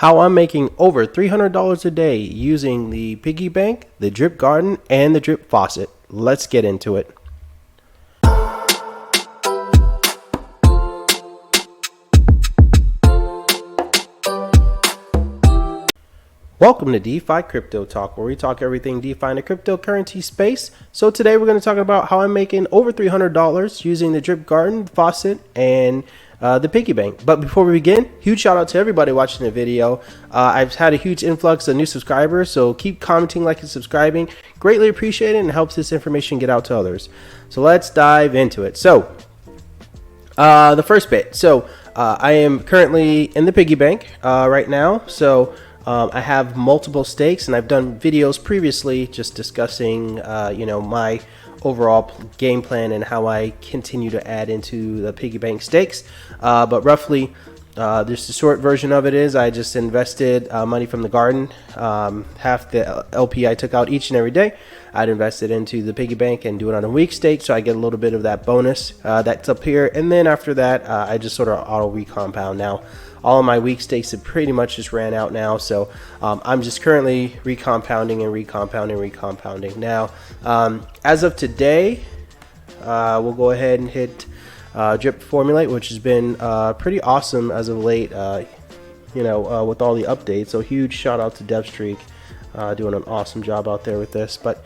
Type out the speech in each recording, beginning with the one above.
how I'm making over $300 a day using the piggy bank, the drip garden, and the drip faucet. Let's get into it. Welcome to DeFi Crypto Talk, where we talk everything DeFi in the cryptocurrency space. So today we're going to talk about how I'm making over $300 using the drip garden, faucet, and the piggy bank. But before we begin, huge shout out to everybody watching the video. I've had a huge influx of new subscribers, so keep commenting, liking, subscribing. Greatly appreciate it and helps this information get out to others. So let's dive into it. So the first bit. So I am currently in the piggy bank right now. So I have multiple stakes, and I've done videos previously just discussing, my overall game plan and how I continue to add into the piggy bank stakes. But roughly, just the short version of it is I just invested money from the garden. Half the LP I took out each and every day, I'd invest it into the piggy bank and do it on a week stake, so I get a little bit of that bonus that's up here. And then after that, I just sort of auto recompound now. All of my weak stakes have pretty much just ran out now, so I'm just currently recompounding and recompounding. Now, as of today, we'll go ahead and hit drip formulate, which has been pretty awesome as of late, with all the updates. So huge shout out to DevStreak, doing an awesome job out there with this. But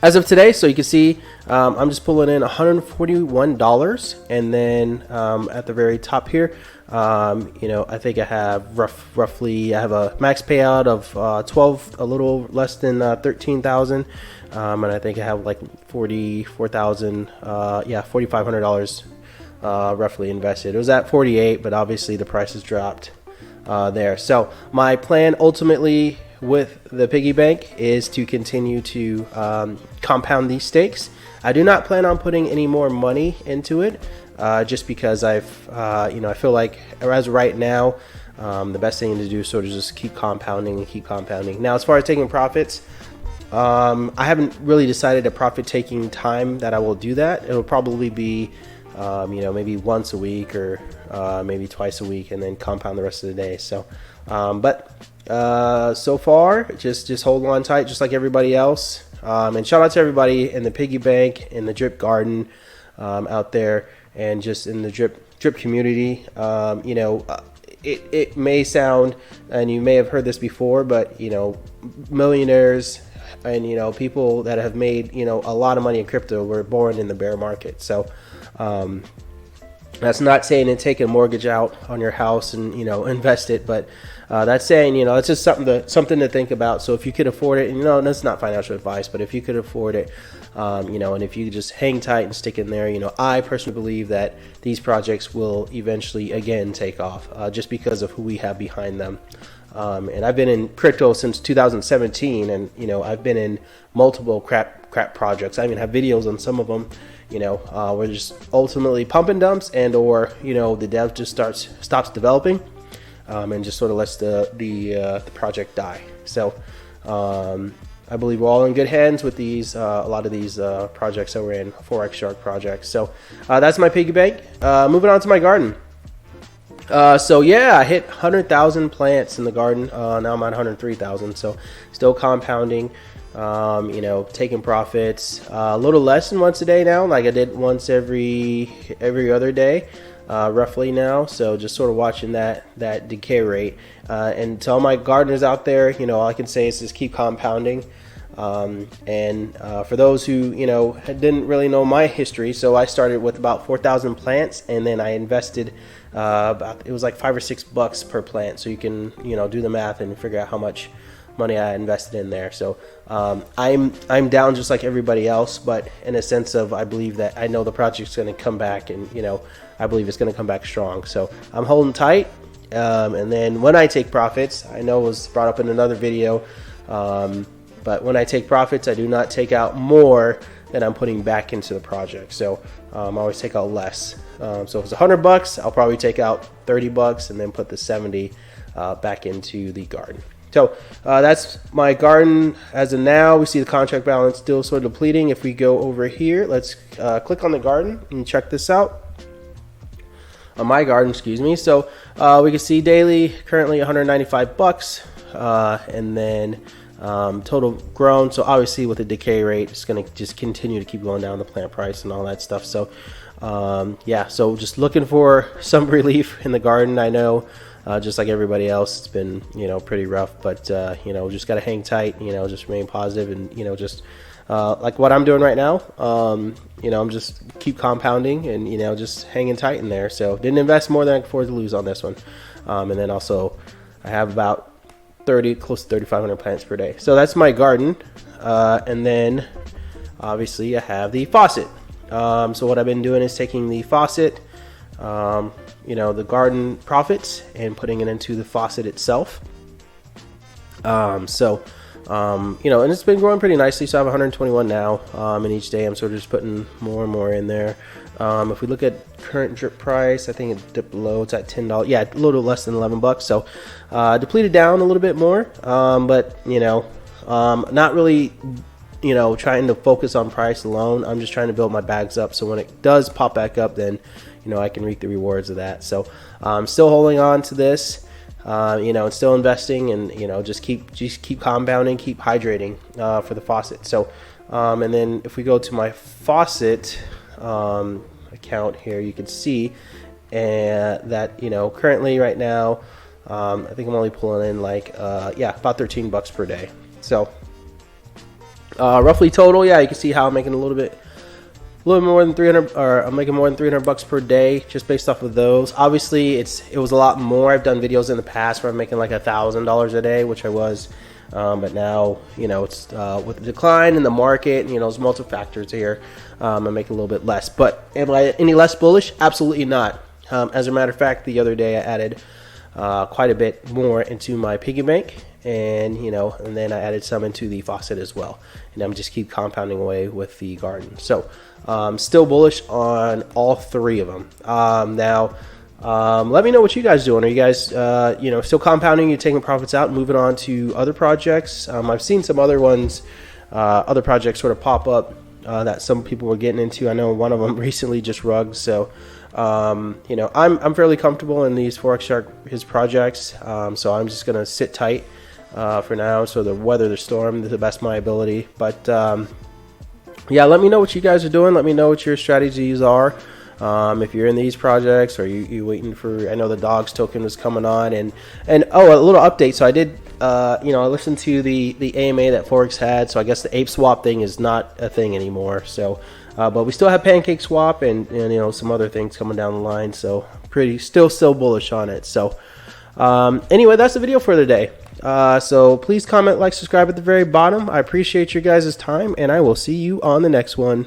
as of today, so you can see, I'm just pulling in $141, and then at the very top here, I think I have roughly I have a max payout of 12, a little less than 13,000, and I think I have like $4,500, roughly invested. It was at 48, but obviously the price has dropped there. So my plan ultimately with the piggy bank is to continue to compound these stakes. I do not plan on putting any more money into it, just because I feel like as right now, the best thing to do is sort of just keep compounding and keep compounding. Now, as far as taking profits, I haven't really decided a profit taking time that I will do that. It'll probably be maybe once a week or maybe twice a week, and then compound the rest of the day. So so far, just hold on tight, just like everybody else. And shout out to everybody in the piggy bank, in the drip garden, out there, and just in the drip community. It may sound, and you may have heard this before, but millionaires and people that have made a lot of money in crypto were born in the bear market. So that's not saying to take a mortgage out on your house and invest it, but that's saying it's just something to think about. So if you could afford it, and that's not financial advice, but if you could afford it, and if you just hang tight and stick in there, I personally believe that these projects will eventually again take off, just because of who we have behind them. And I've been in crypto since 2017, and I've been in multiple crap projects. I even have videos on some of them. We're just ultimately pump and dumps, and or the dev just stops developing, and just sort of lets the project die. So I believe we're all in good hands with these a lot of these projects that we're in, Forex Shark projects. So that's my piggy bank. Moving on to my garden. So yeah, I hit 100,000 plants in the garden. Now I'm at 103,000. So still compounding. Taking profits a little less than once a day now, like I did once every other day, roughly now. So just sort of watching that decay rate, and to all my gardeners out there, all I can say is just keep compounding. And for those who didn't really know my history, so I started with about 4,000 plants, and then I invested it was like $5 or $6 per plant. So you can do the math and figure out how much money I invested in there. So I'm down just like everybody else, but in a sense of I believe that I know the project's going to come back, and I believe it's going to come back strong. So I'm holding tight, and then when I take profits, I know it was brought up in another video, but when I take profits, I do not take out more than I'm putting back into the project. So I always take out less. So if it's $100, I'll probably take out $30 and then put the 70 back into the garden. So that's my garden as of now. We see the contract balance still sort of depleting. If we go over here, let's click on the garden and check this out. on my garden, excuse me. So we can see daily currently 195 bucks, and then total grown. So obviously with the decay rate, it's going to just continue to keep going down, the plant price and all that stuff. So yeah, so just looking for some relief in the garden. I know just like everybody else, it's been, you know, pretty rough, but you know, just got to hang tight, you know, just remain positive, and you know, just like what I'm doing right now, you know, I'm just keep compounding and, you know, just hanging tight in there. So didn't invest more than I could afford to lose on this one. And then also I have about close to 3,500 plants per day. So that's my garden. And then obviously I have the faucet. So what I've been doing is taking the faucet, you know, the garden profits, and putting it into the faucet itself. You know, and it's been growing pretty nicely. So I have 121 now, and each day I'm sort of just putting more and more in there. If we look at current drip price, I think it dipped low. It's at $10. Yeah, a little less than 11 bucks. So depleted down a little bit more, but you know, not really, you know, trying to focus on price alone. I'm just trying to build my bags up, so when it does pop back up, then you know, I can reap the rewards of that. So I'm still holding on to this. You know, and still investing, and you know, just keep compounding, keep hydrating for the faucet. So and then if we go to my faucet account here, you can see that, you know, currently right now I think I'm only pulling in like yeah, about 13 bucks per day. So roughly total, yeah, you can see how I'm making a little more than 300, or I'm making more than 300 bucks per day just based off of those. Obviously it was a lot more. I've done videos in the past where I'm making like $1,000 a day, which I was, but now, you know, it's with the decline in the market, you know, there's multiple factors here. I'm making a little bit less, but am I any less bullish? Absolutely not. As a matter of fact, the other day I added quite a bit more into my piggy bank, and you know, and then I added some into the faucet as well, and I'm just keep compounding away with the garden. So still bullish on all three of them. Now let me know what you guys doing. Are you guys you know, still compounding, you taking profits out and moving on to other projects? I've seen some other ones, other projects sort of pop up that some people were getting into. I know one of them recently, just rugs. So you know, I'm fairly comfortable in these Forex Shark, his projects, so I'm just gonna sit tight for now, so the weather the storm to the best of my ability. But yeah, let me know what you guys are doing. Let me know what your strategies are. If you're in these projects, or you waiting for, I know the dogs token was coming on, and oh, a little update. So I did, you know, I listened to the AMA that Forex had. So I guess the ape swap thing is not a thing anymore. So but we still have pancake swap, and you know, some other things coming down the line. So still bullish on it. So anyway, that's the video for today. So please comment, like, subscribe at the very bottom. I appreciate your guys' time, and I will see you on the next one.